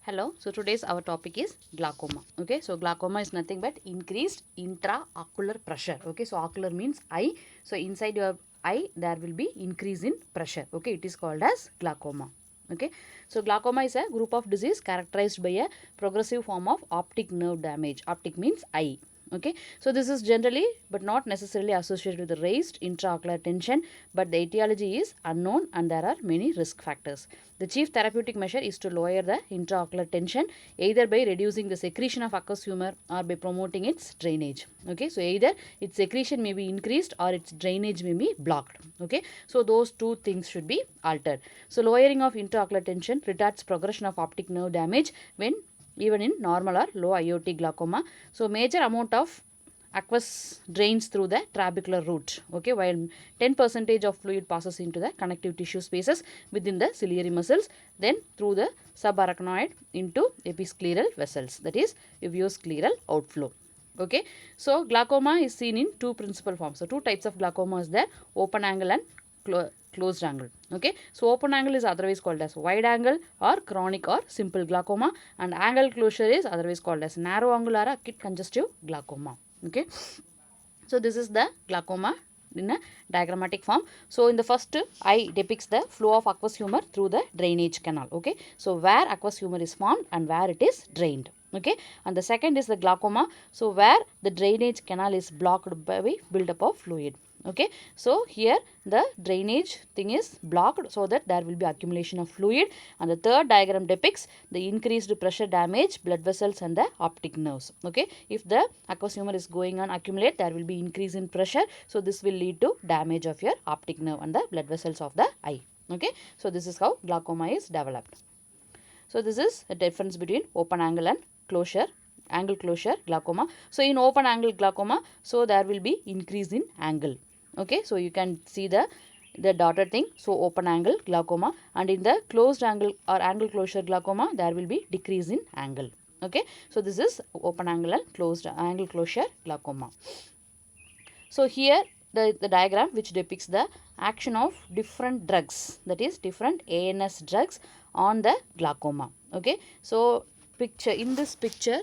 Hello, so today's our topic is glaucoma. Okay, so glaucoma is nothing but increased intraocular pressure. Okay, so ocular means eye. So inside your eye there will be increase in pressure. Okay, it is called as glaucoma. Okay, so glaucoma is a group of disease characterized by a progressive form of optic nerve damage. Optic means eye. Okay, so this is generally but not necessarily associated with the raised intraocular tension, but the etiology is unknown and there are many risk factors. The chief therapeutic measure is to lower the intraocular tension either by reducing the secretion of aqueous humor or by promoting its drainage. Okay, so either its secretion may be increased or its drainage may be blocked. Okay, so those two things should be altered. So lowering of intraocular tension retards progression of optic nerve damage when even in normal or low IOT glaucoma. So major amount of aqueous drains through the trabecular route. Okay, while 10% of fluid passes into the connective tissue spaces within the ciliary muscles, then through the subarachnoid into episcleral vessels, that is epioscleral outflow. Okay, so glaucoma is seen in two principal forms. So two types of glaucoma is there: open angle and closed angle. Okay, so open angle is otherwise called as wide angle or chronic or simple glaucoma, and angle closure is otherwise called as narrow angle or acute congestive glaucoma. Okay, so this is the glaucoma in a diagrammatic form. So in the first eye depicts the flow of aqueous humor through the drainage canal. Okay, so where aqueous humor is formed and where it is drained. Okay, and the second is the glaucoma, so where the drainage canal is blocked by buildup of fluid. Okay, so here the drainage thing is blocked so that there will be accumulation of fluid, and the third diagram depicts the increased pressure damage blood vessels and the optic nerves. Okay, if the aqueous humor is going on accumulate, there will be increase in pressure, so this will lead to damage of your optic nerve and the blood vessels of the eye. Okay, so this is how glaucoma is developed. So this is the difference between open angle and angle closure glaucoma. So in open angle glaucoma, so there will be increase in angle. Okay, so you can see the dotted thing, so open angle glaucoma, and in the closed angle or angle closure glaucoma there will be decrease in angle. Okay, so this is open angle and closed angle closure glaucoma. So here the diagram which depicts the action of different drugs, that is different ANS drugs on the glaucoma. Okay, so picture in this picture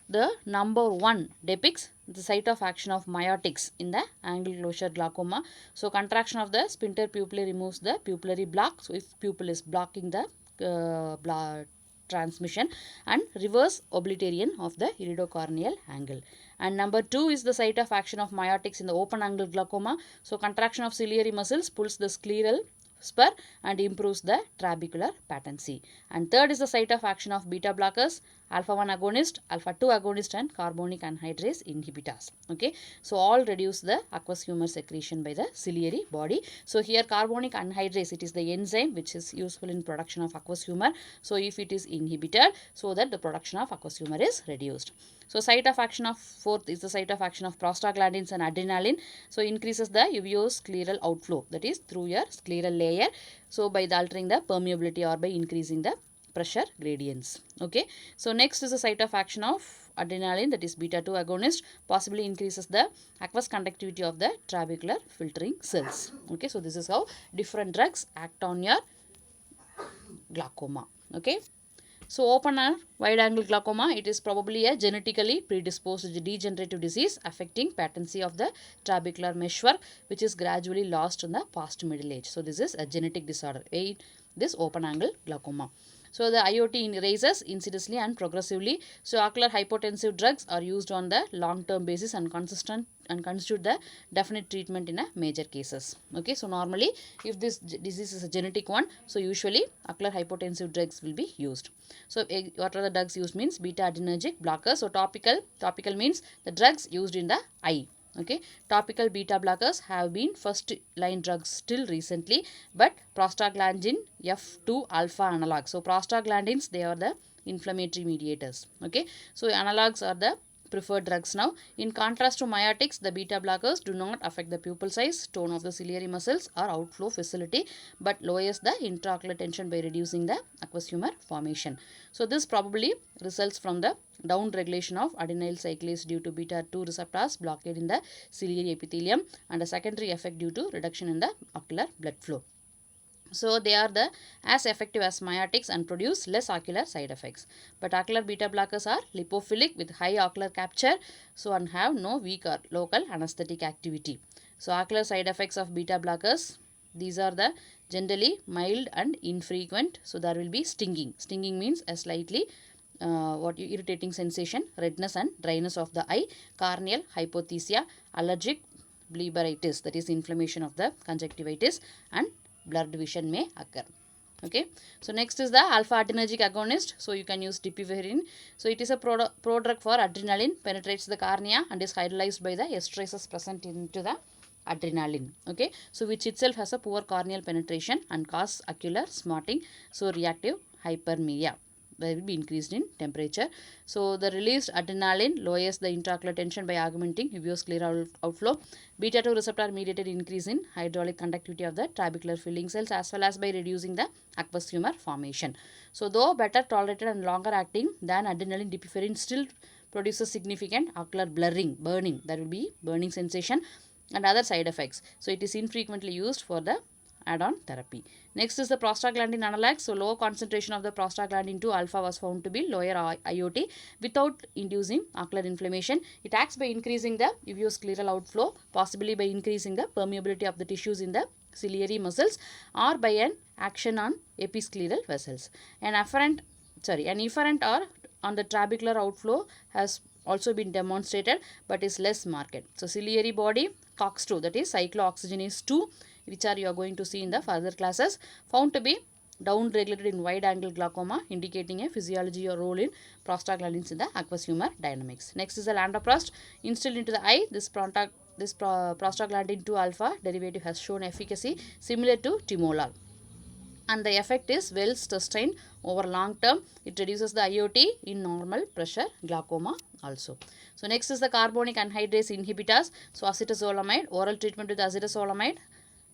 the number 1 depicts the site of action of myotics in the angle closure glaucoma. So contraction of the sphincter pupillae removes the pupillary block. So if pupil is blocking the blood transmission, and reverse obliteration of the iridocorneal angle. And number 2 is the site of action of myotics in the open angle glaucoma. So contraction of ciliary muscles pulls the scleral spur and improves the trabecular patency. And third is the site of action of beta blockers, alpha 1 agonist, alpha 2 agonist, and carbonic anhydrase inhibitors. Okay, so all reduce the aqueous humor secretion by the ciliary body. So here carbonic anhydrase, it is the enzyme which is useful in production of aqueous humor. So if it is inhibited, so that the production of aqueous humor is reduced. So site of action of fourth is the site of action of prostaglandins and adrenaline. So increases the uveoscleral outflow, that is through your scleral layer. So by the altering the permeability or by increasing the pressure gradients. Okay, so next is the site of action of adrenaline, that is beta 2 agonist, possibly increases the aqueous conductivity of the trabecular filtering cells. Okay, so this is how different drugs act on your glaucoma. Okay, so open and wide angle glaucoma, it is probably a genetically predisposed degenerative disease affecting patency of the trabecular meshwork, which is gradually lost in the past middle age. So this is a genetic disorder, this open angle glaucoma. So the IOT raises insidiously and progressively. So ocular hypotensive drugs are used on the long-term basis and consistent and constitute the definite treatment in a major cases. Okay, so normally if this disease is a genetic one, so usually ocular hypotensive drugs will be used. So what are the drugs used means beta adrenergic blockers. So topical means the drugs used in the eye. Okay, topical beta blockers have been first line drugs till recently, but prostaglandin F2 alpha analog. So prostaglandins, they are the inflammatory mediators. Okay, so analogs are the preferred drugs now. In contrast to myotics, the beta blockers do not affect the pupil size, tone of the ciliary muscles or outflow facility, but lowers the intraocular tension by reducing the aqueous humor formation. So this probably results from the down regulation of adenyl cyclase due to beta 2 receptors blockade in the ciliary epithelium, and a secondary effect due to reduction in the ocular blood flow. So they are the as effective as myotics and produce less ocular side effects. But ocular beta blockers are lipophilic with high ocular capture, so and have no weak or local anesthetic activity. So ocular side effects of beta blockers, these are the generally mild and infrequent. So there will be stinging. Stinging means a slightly irritating sensation, redness and dryness of the eye, corneal hypothesia, allergic bleiberitis, that is inflammation of the conjunctivitis, and blurred vision may occur. Okay, so next is the alpha adrenergic agonist. So you can use dipivirine. So it is a prodrug for adrenaline, penetrates the cornea and is hydrolyzed by the esterases present into the adrenaline. Okay, so which itself has a poor corneal penetration and cause ocular smarting, so reactive hyperemia will be increased in temperature. So the released adrenaline lowers the intraocular tension by augmenting uveoscleral outflow. Beta 2 receptor mediated increase in hydraulic conductivity of the trabecular filling cells as well as by reducing the aqueous humor formation. So though better tolerated and longer acting than adrenaline, dipivirine still produces significant ocular blurring, burning, there will be burning sensation and other side effects. So it is infrequently used for the add-on therapy. Next is the prostaglandin analogue. So low concentration of the prostaglandin 2 alpha was found to be lower IOT without inducing ocular inflammation. It acts by increasing the uveoscleral outflow, possibly by increasing the permeability of the tissues in the ciliary muscles or by an action on episcleral vessels. An efferent or on the trabecular outflow has also been demonstrated but is less marked. So ciliary body COX-2, that is cyclooxygenase 2, which are you are going to see in the further classes, found to be down regulated in wide angle glaucoma, indicating a physiology or role in prostaglandins in the aqueous humor dynamics. Next is the landoprost instilled into the eye. This prostaglandin 2 alpha derivative has shown efficacy similar to timolol, and the effect is well sustained over long term. It reduces the IOT in normal pressure glaucoma also. So next is the carbonic anhydrase inhibitors. So acetazolamide, oral treatment with acetazolamide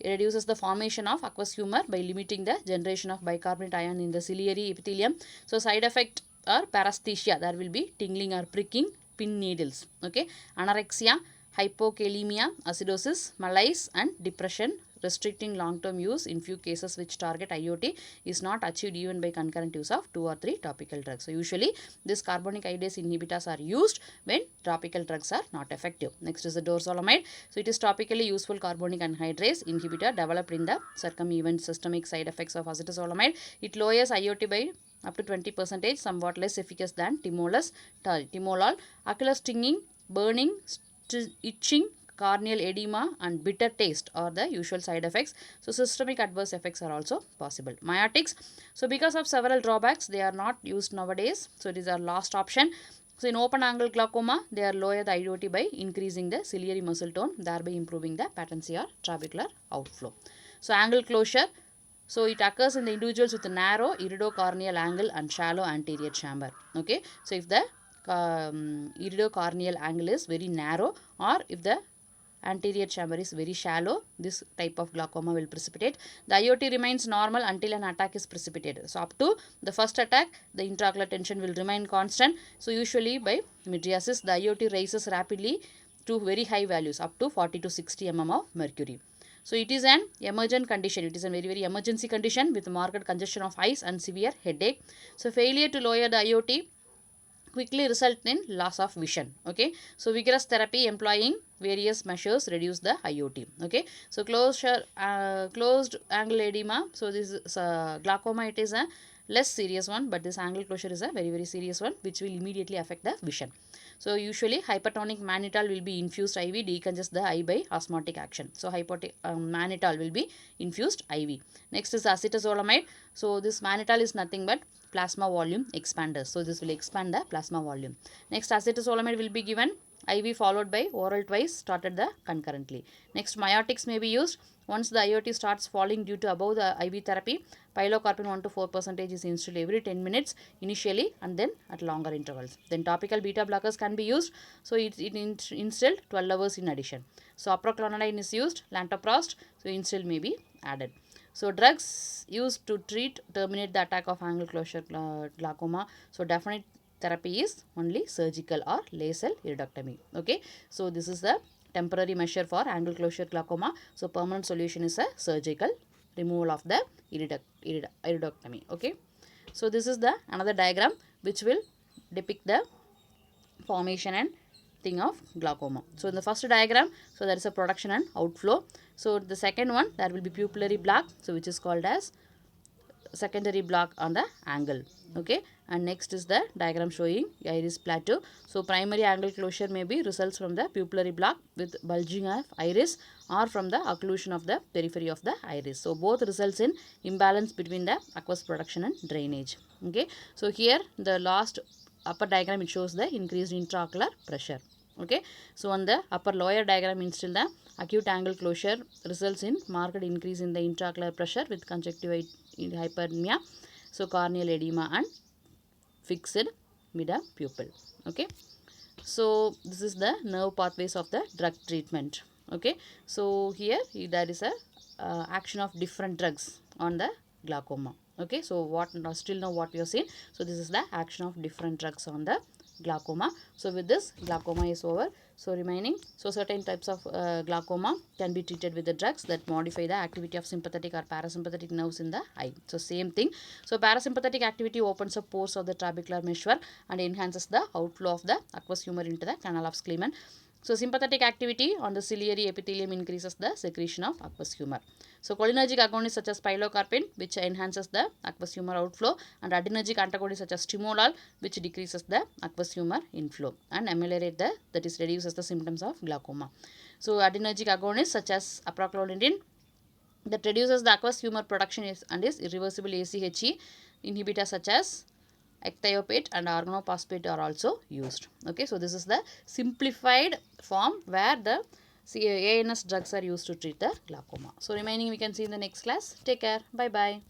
reduces the formation of aqueous humor by limiting the generation of bicarbonate ion in the ciliary epithelium. So side effect are paresthesia, there will be tingling or pricking, pin needles. Okay, anorexia, hypokalemia, acidosis, malaise and depression, restricting long-term use in few cases which target IOT is not achieved even by concurrent use of 2 or 3 topical drugs. So usually these carbonic anhydrase inhibitors are used when topical drugs are not effective. Next is the dorzolamide. So it is topically useful carbonic anhydrase inhibitor developed in the circumevent systemic side effects of acetazolamide. It lowers IOT by up to 20%, somewhat less efficacious than timolol. Ocular stinging, burning, itching, corneal edema and bitter taste are the usual side effects. So systemic adverse effects are also possible. Myotics, so because of several drawbacks they are not used nowadays, so it is our last option. So in open angle glaucoma they are lower the IOT by increasing the ciliary muscle tone, thereby improving the patency or trabecular outflow. So angle closure, so it occurs in the individuals with a narrow iridocorneal angle and shallow anterior chamber. Okay, so if the iridocorneal angle is very narrow or if the anterior chamber is very shallow, this type of glaucoma will precipitate. The IOT remains normal until an attack is precipitated. So up to the first attack, the intraocular tension will remain constant. So usually by mydriasis, the IOT rises rapidly to very high values up to 40 to 60 mm of mercury. So it is an emergent condition. It is a very emergency condition with marked congestion of eyes and severe headache. So failure to lower the IOT quickly result in loss of vision. Okay, so vigorous therapy employing various measures reduce the IOT. Okay, so closed angle edema. So this is glaucoma. It is a less serious one, but this angle closure is a very serious one which will immediately affect the vision. So usually hypertonic mannitol will be infused IV, decongest the eye by osmotic action. So mannitol will be infused IV. Next is acetazolamide. So this mannitol is nothing but plasma volume expander. So this will expand the plasma volume. Next acetazolamide will be given IV followed by oral twice, started the concurrently. Next myotics may be used. Once the IOT starts falling due to above the IV therapy, pilocarpine 1 to 4% is instilled every 10 minutes initially and then at longer intervals. Then topical beta blockers can be used. So it instilled 12 hours in addition. So aproclonidine is used, lantoprost, so instilled may be added. So drugs used to terminate the attack of angle closure glaucoma. So definite therapy is only surgical or laser iridectomy. Okay, so this is the temporary measure for angle closure glaucoma. So permanent solution is a surgical removal of the iridectomy. Okay. So this is the another diagram which will depict the formation and thing of glaucoma. So in the first diagram, so there is a production and outflow. So the second one, there will be pupillary block, so which is called as secondary block on the angle. Okay, and next is the diagram showing iris plateau. So primary angle closure may be results from the pupillary block with bulging of iris or from the occlusion of the periphery of the iris. So both results in imbalance between the aqueous production and drainage. Okay, so here the last upper diagram, it shows the increased intraocular pressure. Okay, so on the upper lower diagram, instead the acute angle closure results in marked increase in the intraocular pressure with conjunctival hyperemia, so corneal edema and fixed middia pupil. Okay, so this is the nerve pathways of the drug treatment. Okay, so here there is a action of different drugs on the glaucoma. Okay, so what still now what we have seen, so this is the action of different drugs on the glaucoma. So with this, glaucoma is over. So remaining, so certain types of glaucoma can be treated with the drugs that modify the activity of sympathetic or parasympathetic nerves in the eye. So same thing. So parasympathetic activity opens up pores of the trabecular meshwork and enhances the outflow of the aqueous humor into the canal of Schliemann. So sympathetic activity on the ciliary epithelium increases the secretion of aqueous humor. So cholinergic agonists such as pilocarpine, which enhances the aqueous humor outflow, and adrenergic antagonists such as timolol, which decreases the aqueous humor inflow and ameliorate the, that is reduces the symptoms of glaucoma. So adrenergic agonists such as aproclonidine, that reduces the aqueous humor production and is irreversible ACHE inhibitors such as ectiopiate and organophosphate are also used. Okay, so this is the simplified form where the ANS drugs are used to treat the glaucoma. So remaining we can see in the next class. Take care. Bye bye.